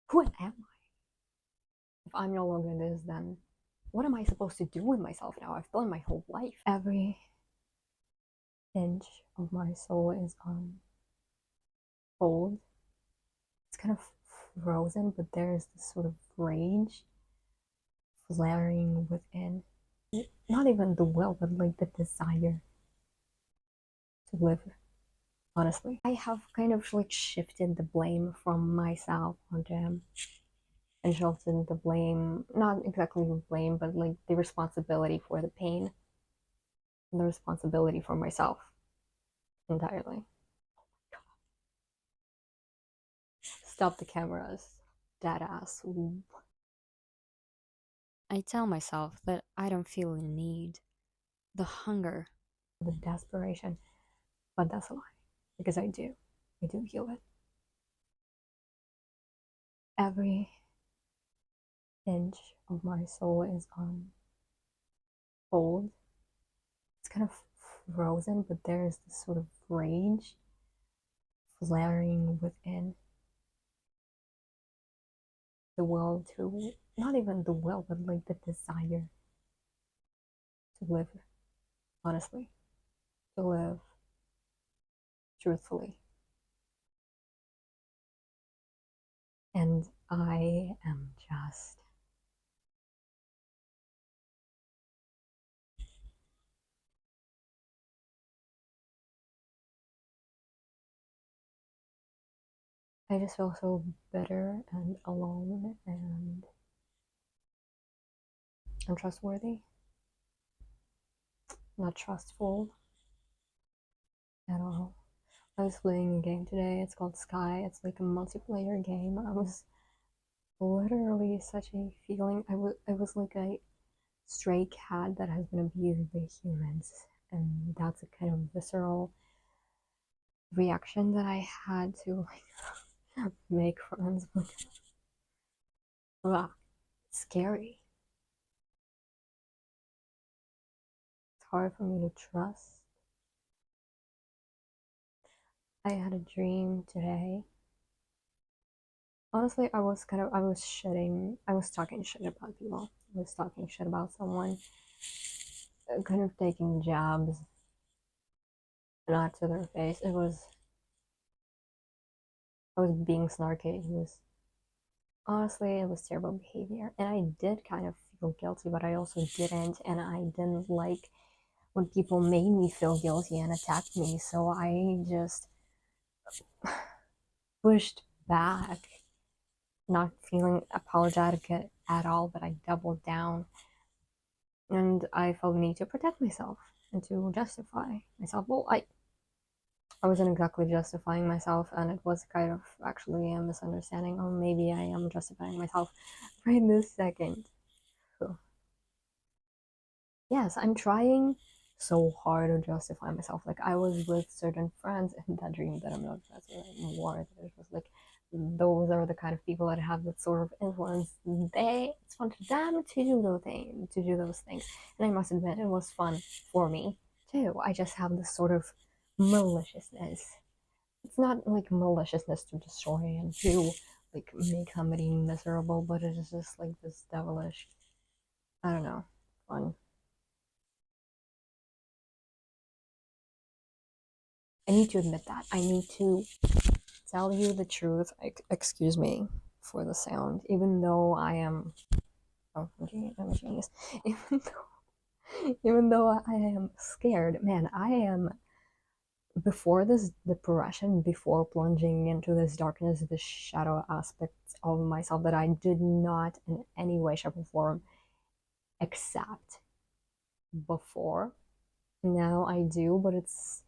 Who am I? If I'm no longer this, then what am I supposed to do with myself now? I've done my whole life. Every inch of my soul is on hold. It's kind of frozen, but there's this sort of rage flaring within. Not even the will, but like the desire to live, honestly. I have kind of like shifted the blame from myself onto him and shifted the blame, not exactly the blame, but like the responsibility for the pain and the responsibility for myself entirely. Stop the cameras. Dead ass. I tell myself that I don't feel the need, the hunger. The desperation. But that's a lie. Because I do. I do feel it. Every inch of my soul is on hold. It's kind of frozen, but there's this sort of rage flaring within the will to, not even the will, but like the desire to live, honestly, to live truthfully. And I am just, I just feel so bitter and alone and untrustworthy, not trustful at all. I was playing a game today. It's called Sky. It's like a multiplayer game. I was literally such a feeling. I was like a stray cat that has been abused by humans, and that's a kind of visceral reaction that I had to like make friends. Like, it's scary. It's hard for me to trust. I had a dream today. Honestly, I was shitting, I was talking shit about people. I was talking shit about someone, kind of taking jabs, not to their face. I was being snarky. Honestly, it was terrible behavior. And I did kind of feel guilty, but I also didn't. And I didn't like when people made me feel guilty and attacked me. So I just pushed back, not feeling apologetic at all, but I doubled down. And I felt the need to protect myself and to justify myself. Well, I wasn't exactly justifying myself, and it was kind of actually a misunderstanding, or maybe I am justifying myself right this second. So, yes, I'm trying so hard to justify myself. Like I was with certain friends in that dream that I'm not friends with anymore. It was like those are the kind of people that have that sort of influence. It's fun for them to do those things, and I must admit it was fun for me too. I just have this sort of maliciousness. It's not like maliciousness to destroy and to like make somebody miserable, but it is just like this devilish, I don't know, fun. I need to admit that. I need to tell you the truth. Excuse me for the sound, even though I am. Oh, I'm a genius. Even even though I am scared, man, I am. Before this depression, before plunging into this darkness, this shadow aspects of myself that I did not in any way, shape, or form accept before. Now I do, but it's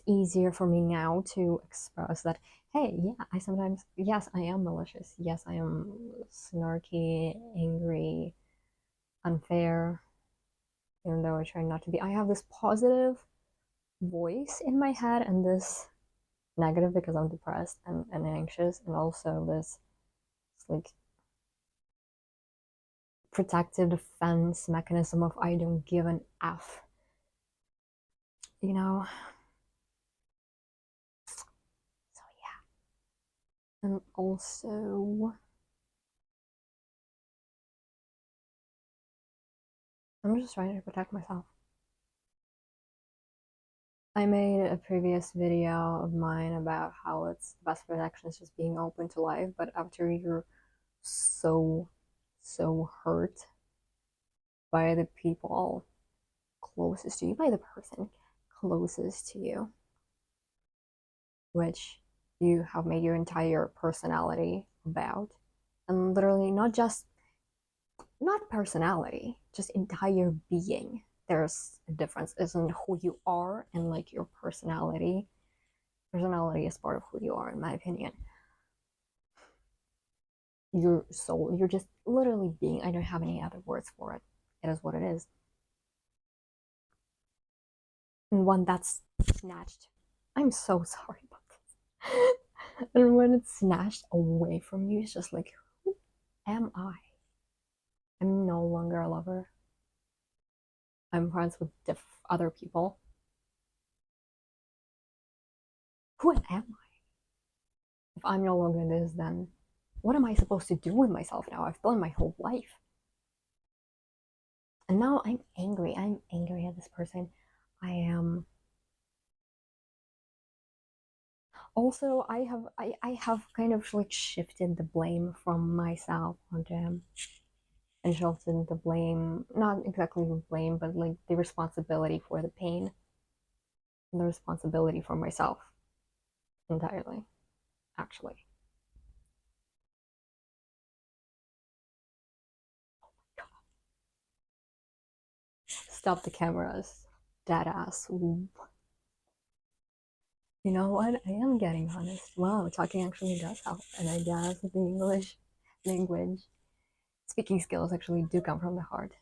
easier for me now to express that, hey, yeah, I sometimes, yes, I am malicious, yes, I am snarky, angry, unfair, even though I try not to be. I have this positive voice in my head and this negative because I'm depressed and anxious, and also this like protective defense mechanism of I don't give an F, you know. So yeah. And also I'm just trying to protect myself. I made a previous video of mine about how it's the best protection is just being open to life, but after you're so, so hurt by the people closest to you, by the person closest to you, which you have made your entire personality about, and literally not personality, just entire being. There's a difference, isn't who you are and like your personality. Personality is part of who you are, in my opinion. Your soul, you're just literally being. I don't have any other words for it. It is what it is. And when that's snatched, I'm so sorry about this. And when it's snatched away from you, it's just like, who am I? I'm no longer a lover. I'm friends with other people. Who am I? If I'm no longer this, then what am I supposed to do with myself now? I've done my whole life. And now I'm angry. I'm angry at this person. I am also I have kind of like shifted the blame from myself onto him and shifted the blame, not exactly the blame, but like the responsibility for the pain and the responsibility for myself entirely, actually. Stop the cameras. Dead ass. You know what? I am getting honest. Wow, talking actually does help. And I guess the English language speaking skills actually do come from the heart.